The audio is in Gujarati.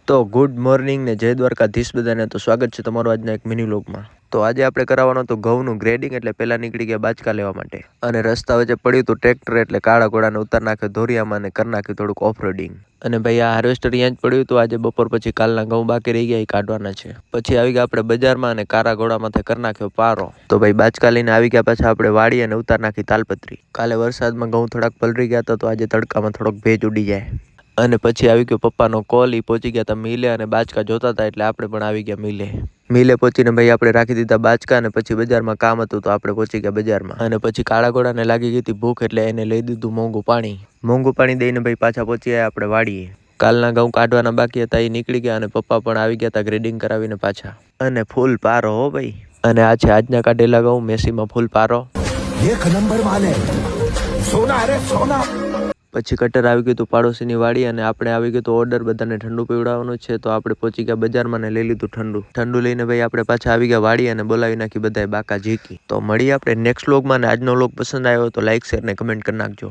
તો ગુડ મોર્નિંગ ને જય દ્વારકાધીશ બધાને. તો સ્વાગત છે તમારું આજના એક મિની વ્લોગમાં. તો આજે આપણે કરાવવાનો તો ઘઉંનું ગ્રેડિંગ, એટલે પહેલા નીકળી ગયા બાચકા લેવા માટે, અને રસ્તા વચ્ચે પડ્યું હતું ટ્રેક્ટર, એટલે કાળા ઘોડાને ઉતાર નાખ્યો ધોરિયામાં અને કરી નાખ્યું થોડુંક ઓફરોડિંગ. અને ભાઈ આ હાર્વેસ્ટર અહીંયા જ પડ્યું હતું. આજે બપોર પછી કાલના ઘઉં બાકી રહી ગયા એ કાઢવાના છે. પછી આવી ગયા આપણે બજારમાં અને કાળા ઘોડામાંથી કરી નાખ્યો પારો. તો ભાઈ બાચકા લઈને આવી ગયા પાછા આપણે વાડી અને ઉતાર નાખી તાલપત્રી. કાલે વરસાદમાં ઘઉં થોડાક પલળી ગયા હતા, તો આજે તડકામાં થોડોક ભેજ ઉડી જાય. અને પછી આવી ગયો પપ્પાનો કોલ. એ પહોંચી ગયા હતા મિલે અને બાચકા જોતા હતા, એટલે આપણે પણ આવી ગયા મિલે પહોંચીને ભાઈ આપણે રાખી દીધા બાચકા. અને પછી બજારમાં કામ હતું તો આપણે પહોંચી ગયા બજારમાં. અને પછી કાળા ઘોડાને લાગી ગઈ હતી ભૂખ, એટલે એને લઈ દીધું મોંઘું પાણી દઈને ભાઈ પાછા પહોંચી ગયા આપણે વાડીએ. કાલના ઘઉં કાઢવાના બાકી હતા એ નીકળી ગયા, અને પપ્પા પણ આવી ગયા હતા ગ્રેડિંગ કરાવીને પાછા. અને ફૂલ પારો હો ભાઈ. અને આ છે આજના કાઢેલા ઘઉં, મેસીમાં ફૂલ પારો. એક નંબર માલ હે, સોના અરે સોના. પછી કટર આવી ગયું હતું પાડોશીની વાડી, અને આપણે આવી ગયું તો ઓર્ડર બધાને ઠંડુ પીવડાવવાનું છે. તો આપણે પહોંચી ગયા બજારમાં ને લઈ લીધું ઠંડુ લઈને ભાઈ આપણે પાછા આવી ગયા વાડી અને બોલાવી નાખી બધાએ બાકા ઝીકી. તો મળીએ આપણે નેક્સ્ટ વ્લોગમાં. અને આજનો વ્લોગ પસંદ આવ્યો તો લાઈક, શેર ને કમેન્ટ કરી નાખજો.